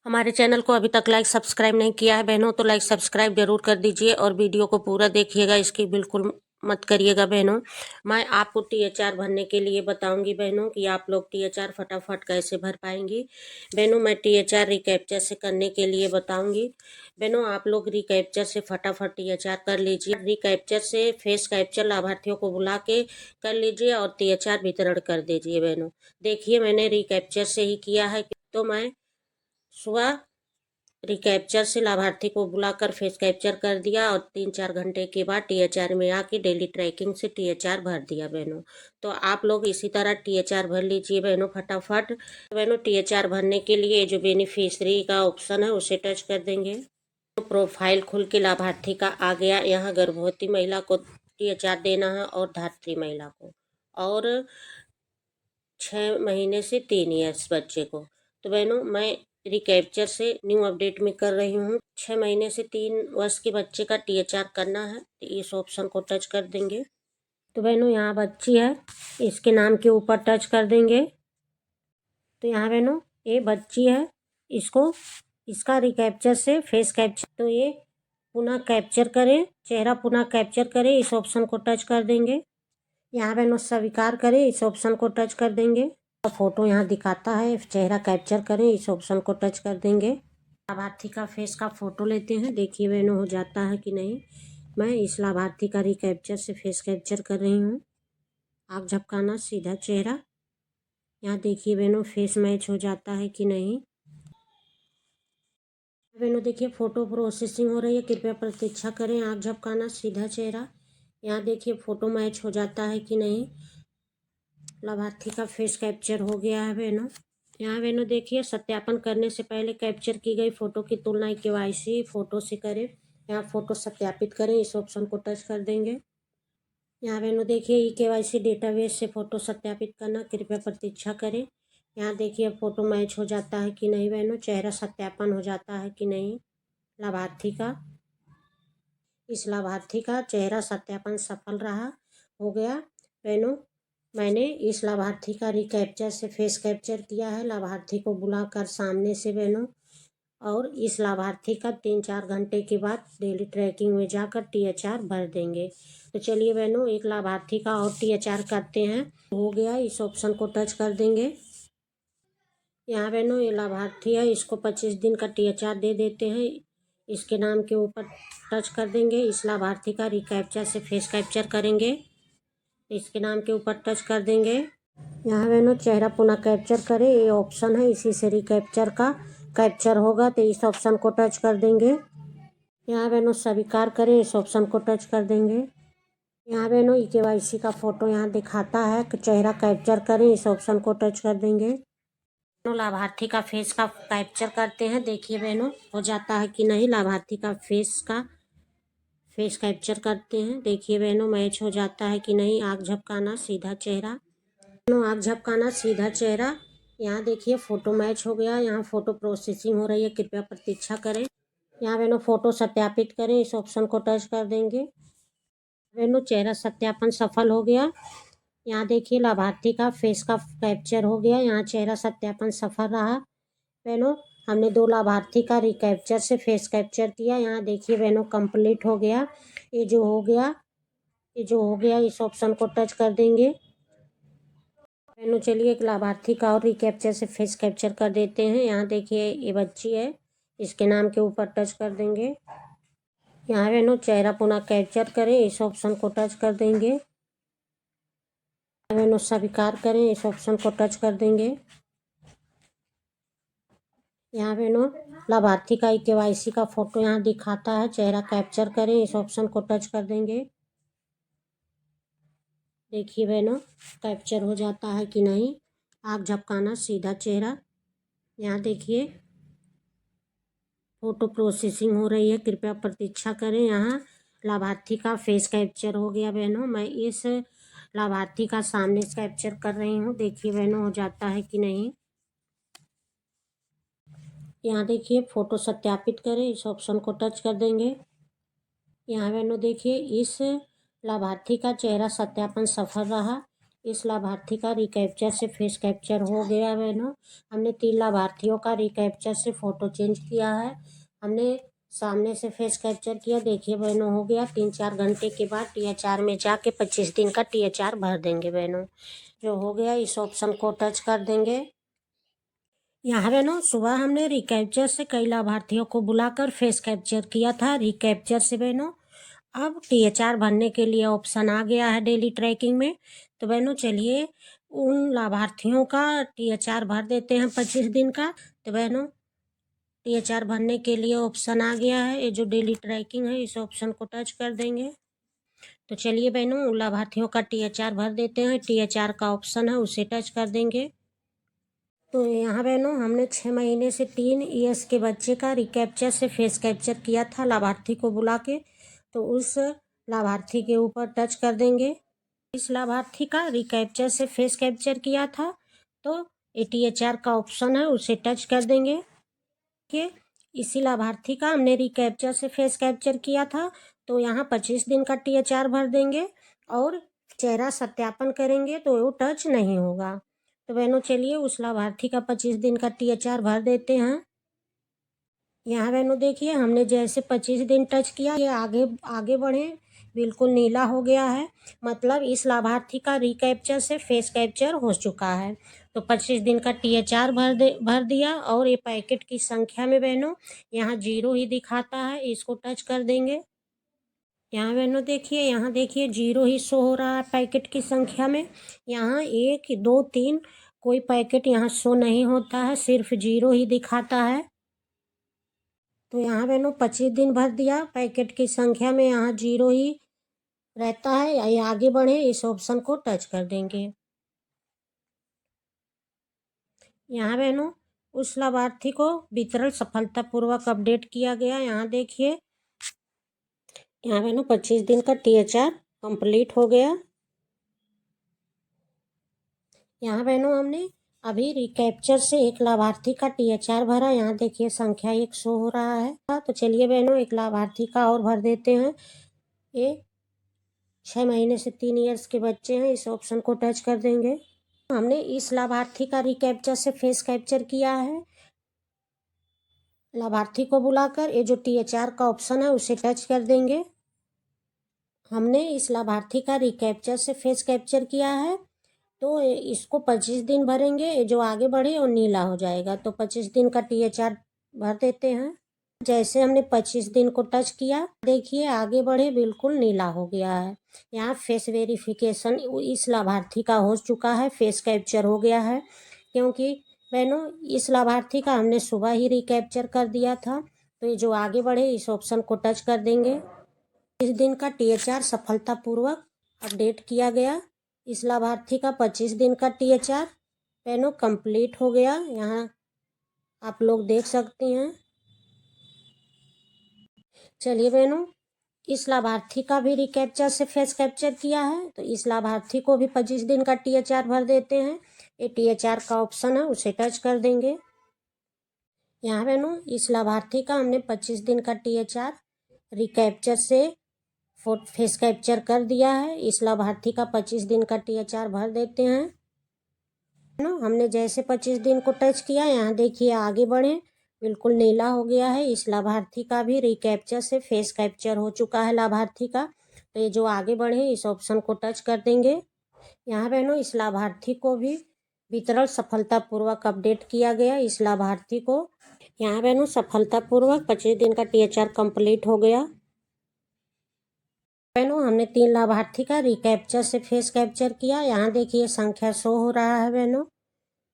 हमारे चैनल को अभी तक लाइक सब्सक्राइब नहीं किया है बहनों तो लाइक सब्सक्राइब जरूर कर दीजिए और वीडियो को पूरा देखिएगा, इसकी बिल्कुल मत करिएगा बहनों। मैं आपको THR भरने के लिए बताऊंगी बहनों कि आप लोग THR फटाफट कैसे भर पाएंगी। बहनों मैं THR रिकैप्चर से करने के लिए बताऊंगी। बहनों आप लोग रिकैप्चर से फटाफट THR कर लीजिए। रिकैप्चर से फेस कैप्चर लाभार्थियों को बुला के कर लीजिए और THR वितरण कर दीजिए बहनों। देखिए मैंने रिकैप्चर से ही किया है, तो मैं सुबह रिकैप्चर से लाभार्थी को बुलाकर फेस कैप्चर कर दिया और 3-4 घंटे के बाद THR में आके डेली ट्रैकिंग से THR भर दिया बहनों। तो आप लोग इसी तरह THR भर लीजिए बहनों फटाफट। बहनों THR भरने के लिए जो बेनिफिशरी का ऑप्शन है उसे टच कर देंगे। तो प्रोफाइल खुल के लाभार्थी का आ गया। यहाँ गर्भवती महिला को THR देना है और धात्री महिला को, और 6 महीने से 3 ईयर्स बच्चे को। तो बहनों मैं रिकैप्चर से न्यू अपडेट में कर रही हूँ। 6 महीने से 3 वर्ष के बच्चे का THR करना है तो इस ऑप्शन को टच कर देंगे। तो बहनों यहाँ बच्ची है, इसके नाम के ऊपर टच कर देंगे। तो यहाँ बहनों ये बच्ची है, इसको इसका रिकैप्चर से फेस कैप्चर, तो ये पुनः कैप्चर करें, चेहरा पुनः कैप्चर करें, इस ऑप्शन को टच कर देंगे। यहाँ बहनों स्वीकार करें, इस ऑप्शन को टच कर देंगे। फोटो यहाँ दिखाता है, चेहरा कैप्चर करें, इस ऑप्शन को टच कर देंगे। लाभार्थी का फेस का फोटो लेते हैं, देखिए बहनों हो जाता है कि नहीं। मैं इस लाभार्थी का रिकैप्चर से फेस कैप्चर कर रही हूँ। आँख झपकाना, सीधा चेहरा। यहाँ देखिए बहनों फेस मैच हो जाता है कि नहीं। बहनों देखिए फोटो प्रोसेसिंग हो रही है, कृपया प्रतीक्षा करें। आँख झपकाना, सीधा चेहरा। यहाँ देखिए फोटो मैच हो जाता है कि नहीं। लाभार्थी का फेस कैप्चर हो गया है बहनों। यहाँ बहनों देखिए सत्यापन करने से पहले कैप्चर की गई फोटो की तुलना KYC फोटो से करें। यहाँ फोटो सत्यापित करें, इस ऑप्शन को टच कर देंगे। यहाँ बहनों देखिए KYC डेटाबेस से फोटो सत्यापित करना, कृपया प्रतीक्षा करें। यहाँ देखिए फोटो मैच हो जाता है कि नहीं बहनों, चेहरा सत्यापन हो जाता है कि नहीं लाभार्थी का। इस लाभार्थी का चेहरा सत्यापन सफल रहा, हो गया बहनों। मैंने इस लाभार्थी का रिकैप्चर से फेस कैप्चर किया है, लाभार्थी को बुलाकर सामने से बहनों, और इस लाभार्थी का 3-4 घंटे के बाद डेली ट्रैकिंग में जाकर THR भर देंगे। तो चलिए बहनों एक लाभार्थी का और THR करते हैं। हो गया, इस ऑप्शन को टच कर देंगे। यहाँ बहनों ये लाभार्थी है, इसको 25 दिन का THR दे देते हैं, इसके नाम के ऊपर टच कर देंगे। इस लाभार्थी का रिकैप्चर से फेस कैप्चर करेंगे, इसके नाम के ऊपर टच कर देंगे। यहाँ बहनों चेहरा पुनः कैप्चर करें, ये ऑप्शन है, इसी से रिकैप्चर का कैप्चर होगा, तो इस ऑप्शन को टच कर देंगे। यहाँ बहनों स्वीकार करें, इस ऑप्शन को टच कर देंगे। यहाँ बहनों KYC का फोटो यहाँ दिखाता है कि चेहरा कैप्चर करें, इस ऑप्शन को टच कर देंगे। लाभार्थी का फेस का कैप्चर करते हैं, देखिए बहनों हो जाता है कि नहीं। लाभार्थी का फेस कैप्चर करते हैं, देखिए बहनों मैच हो जाता है कि नहीं। आँख झपकाना, सीधा चेहरा। आँख झपकाना, सीधा चेहरा। यहाँ देखिए फोटो मैच हो गया। यहाँ फोटो प्रोसेसिंग हो रही है, कृपया प्रतीक्षा करें। यहाँ बहनों फोटो सत्यापित करें, इस ऑप्शन को टच कर देंगे। बहनों चेहरा सत्यापन सफल हो गया। यहाँ देखिए लाभार्थी का फेस का कैप्चर हो गया, यहाँ चेहरा सत्यापन सफल रहा बहनों। हमने 2 लाभार्थी का रिकैप्चर से फेस कैप्चर किया। यहाँ देखिए बहनों कंप्लीट हो गया। ये जो हो गया इस ऑप्शन को टच कर देंगे बहनों। चलिए एक लाभार्थी का और रिकैप्चर से फेस कैप्चर कर देते हैं। यहाँ देखिए ये बच्ची है, इसके नाम के ऊपर टच कर देंगे। यहाँ बहनों चेहरा पुनः कैप्चर करें, इस ऑप्शन को टच कर देंगे। बहनों स्वीकार करें, इस ऑप्शन को टच कर देंगे। यहाँ बहनों लाभार्थी का KYC का फोटो यहाँ दिखाता है, चेहरा कैप्चर करें, इस ऑप्शन को टच कर देंगे। देखिए बहनों कैप्चर हो जाता है कि नहीं। आँख झपकाना, सीधा चेहरा। यहाँ देखिए फोटो प्रोसेसिंग हो रही है, कृपया प्रतीक्षा करें। यहाँ लाभार्थी का फेस कैप्चर हो गया बहनों। मैं इस लाभार्थी का सामने से कैप्चर कर रही हूँ, देखिए बहनों हो जाता है कि नहीं। यहाँ देखिए फोटो सत्यापित करें, इस ऑप्शन को टच कर देंगे। यहाँ बहनों देखिए इस लाभार्थी का चेहरा सत्यापन सफल रहा, इस लाभार्थी का रिकैप्चर से फेस कैप्चर हो गया बहनों। हमने 3 लाभार्थियों का रिकैप्चर से फ़ोटो चेंज किया है। हमने सामने से फेस कैप्चर किया, देखिए बहनों हो गया। 3-4 घंटे के बाद THR में जाके 25 दिन का THR भर देंगे बहनों। जो हो गया इस ऑप्शन को टच कर देंगे। यहाँ बहनों सुबह हमने रिकैप्चर से कई लाभार्थियों को बुलाकर फेस कैप्चर किया था। रिकैप्चर से बहनों अब THR भरने के लिए ऑप्शन आ गया है डेली ट्रैकिंग में। तो बहनों चलिए उन लाभार्थियों का THR भर देते हैं 25 दिन का। तो बहनों THR भरने के लिए ऑप्शन आ गया है, ये जो डेली ट्रैकिंग है इस ऑप्शन को टच कर देंगे। तो चलिए बहनों उन लाभार्थियों का THR भर देते हैं। THR का ऑप्शन है उसे टच कर देंगे। तो यहाँ बहनों हमने 6 महीने से 3 ईयर्स के बच्चे का रिकैप्चर से फेस कैप्चर किया था लाभार्थी को बुला के। तो उस लाभार्थी के ऊपर टच कर देंगे। इस लाभार्थी का रिकैप्चर से फेस कैप्चर किया था तो THR का ऑप्शन है उसे टच कर देंगे कि इसी लाभार्थी का हमने रिकैप्चर से फेस कैप्चर किया था। तो यहाँ 25 दिन का THR भर देंगे और चेहरा सत्यापन करेंगे तो वो टच नहीं होगा। तो बहनों चलिए उस लाभार्थी का 25 दिन का THR भर देते हैं। यहाँ बहनों देखिए हमने जैसे 25 दिन टच किया ये आगे आगे बढ़े, बिल्कुल नीला हो गया है। मतलब इस लाभार्थी का रिकैप्चर से फेस कैप्चर हो चुका है। तो 25 दिन का THR भर दिया और ये पैकेट की संख्या में बहनों यहाँ 0 ही दिखाता है, इसको टच कर देंगे। यहाँ बहनों देखिए, यहाँ देखिए 0 ही शो हो रहा है पैकेट की संख्या में। यहाँ 1 2 3 कोई पैकेट यहाँ शो नहीं होता है, सिर्फ 0 ही दिखाता है। तो यहाँ बहनों 25 दिन भर दिया, पैकेट की संख्या में यहाँ 0 ही रहता है। ये आगे बढ़े इस ऑप्शन को टच कर देंगे। यहाँ बहनों उस लाभार्थी को वितरण सफलतापूर्वक अपडेट किया गया। यहाँ देखिए यहाँ बहनों 25 दिन का THR कंप्लीट हो गया। यहाँ बहनों हमने अभी रिकैप्चर से एक लाभार्थी का THR भरा। यहाँ देखिए संख्या 1 शो हो रहा है। तो चलिए बहनों एक लाभार्थी का और भर देते हैं। ये 6 महीने से 3 ईयर्स के बच्चे हैं, इस ऑप्शन को टच कर देंगे। हमने इस लाभार्थी का रिकैप्चर से फेस कैप्चर किया है। लाभार्थी को बुलाकर ये जो THR का ऑप्शन है उसे टच कर देंगे। हमने इस लाभार्थी का रिकैप्चर से फेस कैप्चर किया है तो इसको 25 दिन भरेंगे, जो आगे बढ़े और नीला हो जाएगा। तो 25 दिन का THR भर देते हैं। जैसे हमने 25 दिन को टच किया देखिए आगे बढ़े बिल्कुल नीला हो गया है। यहाँ फेस वेरिफिकेशन इस लाभार्थी का हो चुका है, फेस कैप्चर हो गया है। क्योंकि बहनों इस लाभार्थी का हमने सुबह ही रिकैप्चर कर दिया था। तो ये जो आगे बढ़े इस ऑप्शन को टच कर देंगे। इस दिन का THR सफलतापूर्वक अपडेट किया गया। इस लाभार्थी का 25 दिन का THR बहनों कंप्लीट हो गया। यहाँ आप लोग देख सकती हैं। चलिए बहनों इस लाभार्थी का भी रिकैप्चर से फेस कैप्चर किया है तो इस लाभार्थी को भी 25 दिन का THR भर देते हैं। ये THR का ऑप्शन है उसे टच कर देंगे। यहाँ बहनों इस लाभार्थी का हमने 25 दिन का THR रिकैप्चर से फेस कैप्चर कर दिया है। इस लाभार्थी का 25 दिन का THR भर देते हैं। हमने जैसे 25 दिन को टच किया यहाँ देखिए आगे बढ़े बिल्कुल नीला हो गया है। इस लाभार्थी का भी रिकैप्चर से फेस कैप्चर हो चुका है लाभार्थी का। तो ये जो आगे बढ़े इस ऑप्शन को टच कर देंगे। यहाँ बहनों इस लाभार्थी को भी वितरण सफलतापूर्वक अपडेट किया गया। इस लाभार्थी को यहाँ बहनों सफलतापूर्वक 25 दिन का THR कंप्लीट हो गया। बहनों हमने 3 लाभार्थी का रिकैप्चर से फेस कैप्चर किया। यहाँ देखिए संख्या शो हो रहा है बहनों।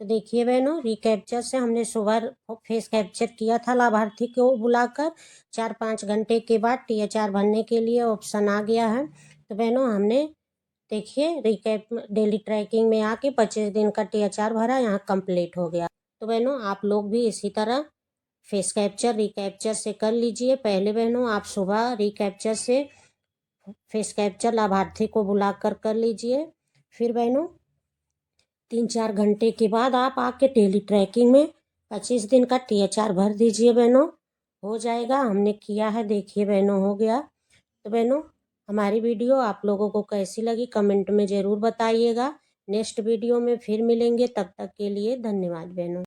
तो देखिए बहनों रिकैप्चर से हमने सुबह फेस कैप्चर किया था लाभार्थी को बुलाकर। 4-5 घंटे के बाद THR भरने के लिए ऑप्शन आ गया है। तो बहनों हमने देखिए रिकैप डेली ट्रैकिंग में आके 25 दिन का THR भरा, यहाँ कंप्लीट हो गया। तो बहनों आप लोग भी इसी तरह फेस कैप्चर रिकैप्चर से कर लीजिए। पहले बहनों आप सुबह रिकैप्चर से फेस कैप्चर लाभार्थी को बुलाकर कर लीजिए। फिर बहनों 3-4 घंटे के बाद आप आके डेली ट्रैकिंग में 25 दिन का THR भर दीजिए बहनों, हो जाएगा। हमने किया है देखिए बहनों हो गया। तो बहनों हमारी वीडियो आप लोगों को कैसी लगी कमेंट में ज़रूर बताइएगा। नेक्स्ट वीडियो में फिर मिलेंगे, तब तक के लिए धन्यवाद बहनों।